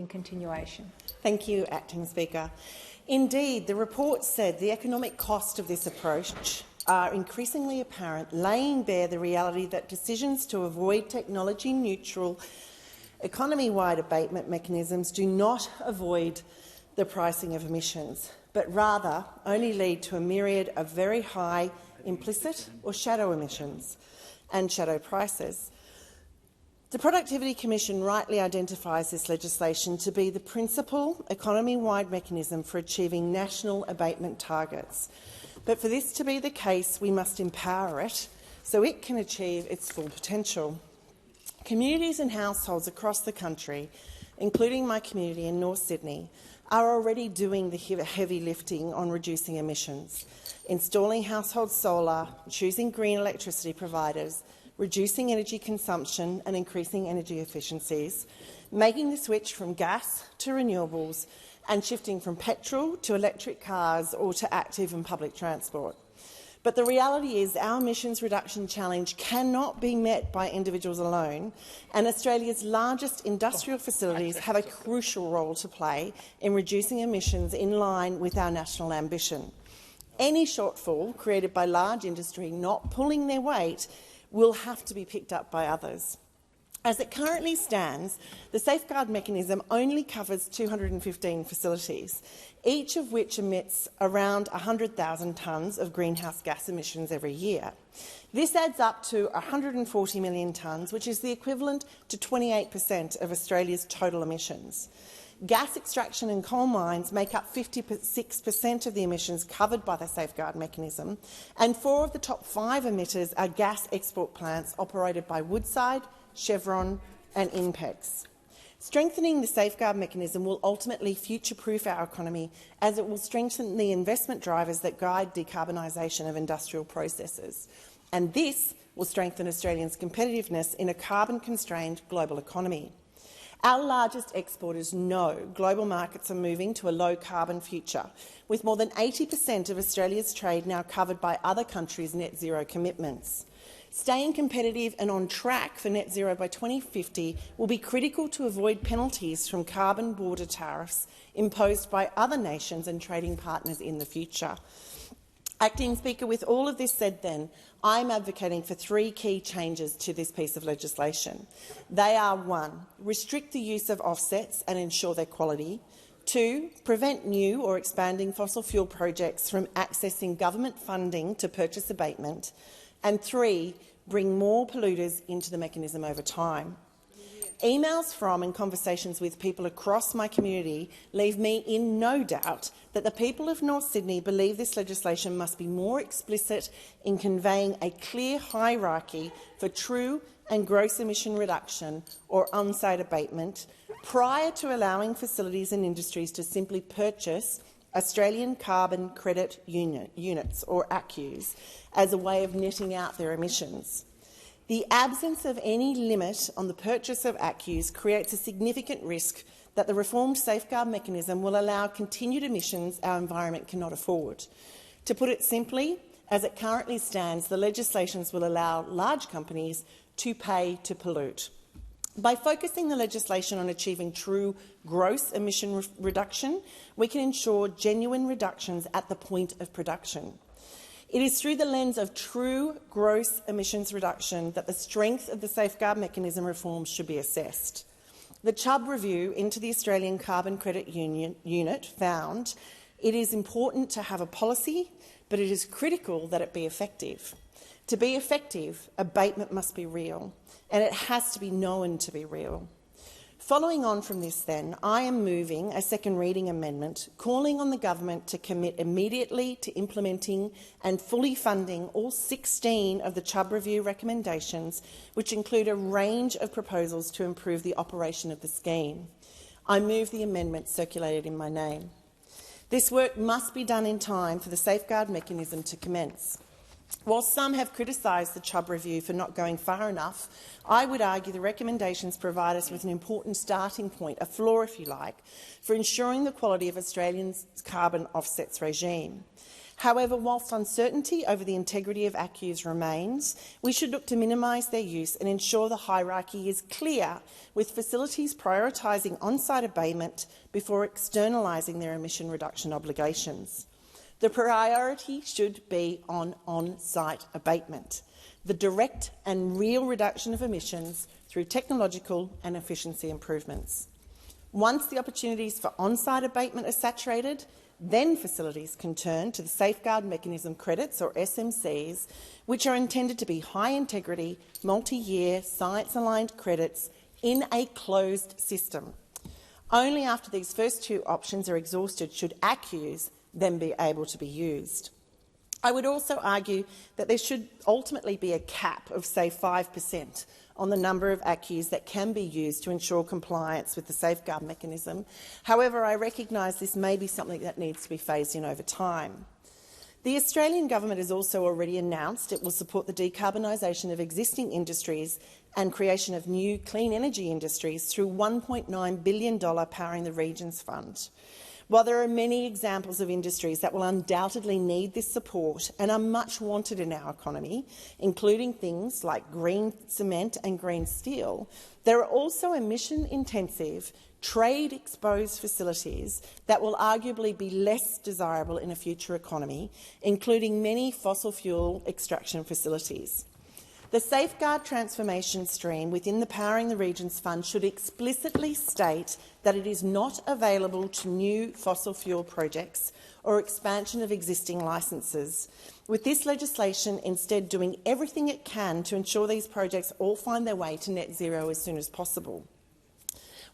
In continuation. Thank you, Acting Speaker. Indeed, the report said the economic cost of this approach are increasingly apparent, laying bare the reality that decisions to avoid technology-neutral, economy-wide abatement mechanisms do not avoid the pricing of emissions, but rather only lead to a myriad of very high implicit or shadow emissions and shadow prices. The Productivity Commission rightly identifies this legislation to be the principal economy-wide mechanism for achieving national abatement targets. But for this to be the case, we must empower it so it can achieve its full potential. Communities and households across the country, including my community in North Sydney, are already doing the heavy lifting on reducing emissions, installing household solar, choosing green electricity providers, reducing energy consumption and increasing energy efficiencies, making the switch from gas to renewables and shifting from petrol to electric cars or to active and public transport. But the reality is our emissions reduction challenge cannot be met by individuals alone, and Australia's largest industrial facilities have a crucial role to play in reducing emissions in line with our national ambition. Any shortfall created by large industry not pulling their weight will have to be picked up by others. As it currently stands, the safeguard mechanism only covers 215 facilities, each of which emits around 100,000 tonnes of greenhouse gas emissions every year. This adds up to 140 million tonnes, which is the equivalent to 28% of Australia's total emissions. Gas extraction and coal mines make up 56% of the emissions covered by the safeguard mechanism, and 4 of the top 5 emitters are gas export plants operated by Woodside, Chevron and INPEX. Strengthening the safeguard mechanism will ultimately future-proof our economy, as it will strengthen the investment drivers that guide decarbonisation of industrial processes. And this will strengthen Australians' competitiveness in a carbon-constrained global economy. Our largest exporters know global markets are moving to a low-carbon future, with more than 80% of Australia's trade now covered by other countries' net zero commitments. Staying competitive and on track for net zero by 2050 will be critical to avoid penalties from carbon border tariffs imposed by other nations and trading partners in the future. Acting Speaker, with all of this said then, I'm advocating for 3 key changes to this piece of legislation. They are 1. Restrict the use of offsets and ensure their quality. 2. Prevent new or expanding fossil fuel projects from accessing government funding to purchase abatement. And 3. Bring more polluters into the mechanism over time. Emails from and conversations with people across my community leave me in no doubt that the people of North Sydney believe this legislation must be more explicit in conveying a clear hierarchy for true and gross emission reduction or on-site abatement prior to allowing facilities and industries to simply purchase Australian Carbon Credit Units, or ACCUs, as a way of netting out their emissions. The absence of any limit on the purchase of ACCUs creates a significant risk that the reformed safeguard mechanism will allow continued emissions our environment cannot afford. To put it simply, as it currently stands, the legislation will allow large companies to pay to pollute. By focusing the legislation on achieving true gross emission reduction, we can ensure genuine reductions at the point of production. It is through the lens of true gross emissions reduction that the strength of the safeguard mechanism reforms should be assessed. The Chubb review into the Australian Carbon Credit Unit found it is important to have a policy, but it is critical that it be effective. To be effective, abatement must be real, and it has to be known to be real. Following on from this, then, I am moving a second reading amendment calling on the government to commit immediately to implementing and fully funding all 16 of the Chubb Review recommendations, which include a range of proposals to improve the operation of the scheme. I move the amendment circulated in my name. This work must be done in time for the safeguard mechanism to commence. While some have criticised the Chubb Review for not going far enough, I would argue the recommendations provide us with an important starting point, a floor if you like, for ensuring the quality of Australians' carbon offsets regime. However, whilst uncertainty over the integrity of ACCUs remains, we should look to minimise their use and ensure the hierarchy is clear, with facilities prioritising on-site abatement before externalising their emission reduction obligations. The priority should be on-site abatement, the direct and real reduction of emissions through technological and efficiency improvements. Once the opportunities for on-site abatement are saturated, then facilities can turn to the Safeguard Mechanism credits, or SMCs, which are intended to be high-integrity, multi-year, science-aligned credits in a closed system. Only after these first two options are exhausted should ACCUs then be able to be used. I would also argue that there should ultimately be a cap of, say, 5% on the number of ACCUs that can be used to ensure compliance with the Safeguard Mechanism. However, I recognise this may be something that needs to be phased in over time. The Australian government has also already announced it will support the decarbonisation of existing industries and creation of new clean energy industries through $1.9 billion Powering the Regions Fund. While there are many examples of industries that will undoubtedly need this support and are much wanted in our economy, including things like green cement and green steel, there are also emission-intensive, trade-exposed facilities that will arguably be less desirable in a future economy, including many fossil fuel extraction facilities. The Safeguard Transformation Stream within the Powering the Regions Fund should explicitly state that it is not available to new fossil fuel projects or expansion of existing licences, with this legislation instead doing everything it can to ensure these projects all find their way to net zero as soon as possible.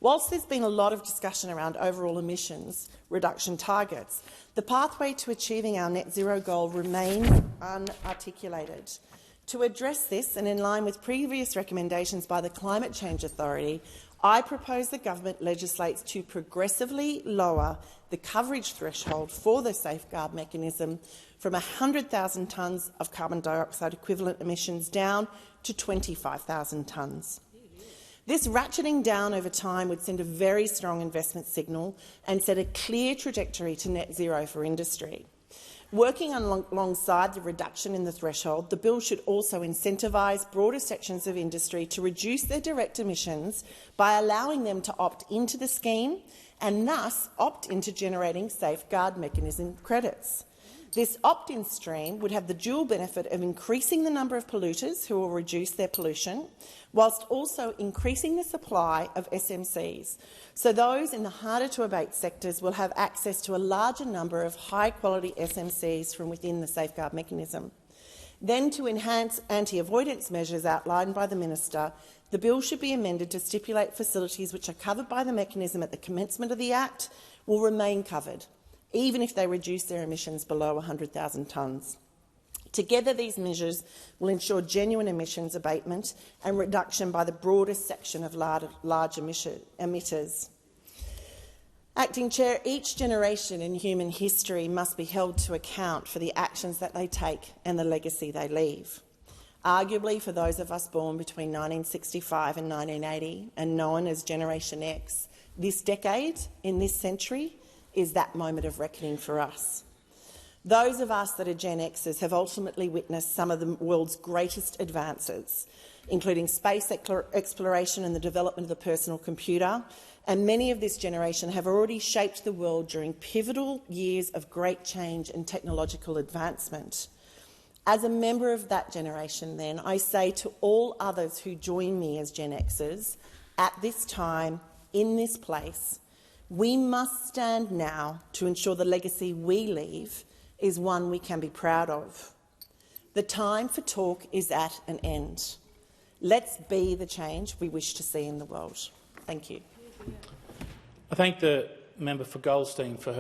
Whilst there's been a lot of discussion around overall emissions reduction targets, the pathway to achieving our net zero goal remains unarticulated. To address this, and in line with previous recommendations by the Climate Change Authority, I propose the government legislates to progressively lower the coverage threshold for the Safeguard Mechanism from 100,000 tonnes of carbon dioxide equivalent emissions down to 25,000 tonnes. This ratcheting down over time would send a very strong investment signal and set a clear trajectory to net zero for industry. Working alongside the reduction in the threshold, the bill should also incentivise broader sections of industry to reduce their direct emissions by allowing them to opt into the scheme and thus opt into generating Safeguard Mechanism credits. This opt-in stream would have the dual benefit of increasing the number of polluters who will reduce their pollution, whilst also increasing the supply of SMCs. So those in the harder-to-abate sectors will have access to a larger number of high-quality SMCs from within the Safeguard Mechanism. Then, to enhance anti-avoidance measures outlined by the Minister, the bill should be amended to stipulate facilities which are covered by the mechanism at the commencement of the Act will remain covered, even if they reduce their emissions below 100,000 tonnes. Together, these measures will ensure genuine emissions abatement and reduction by the broadest section of large emitters. Acting Chair, each generation in human history must be held to account for the actions that they take and the legacy they leave. Arguably, for those of us born between 1965 and 1980 and known as Generation X, this decade, in this century, is that moment of reckoning for us. Those of us that are Gen Xers have ultimately witnessed some of the world's greatest advances, including space exploration and the development of the personal computer, and many of this generation have already shaped the world during pivotal years of great change and technological advancement. As a member of that generation, then, I say to all others who join me as Gen Xers, at this time, in this place, we must stand now to ensure the legacy we leave is one we can be proud of. The time for talk is at an end. Let's be the change we wish to see in the world. Thank you. I thank the member for Goldstein for her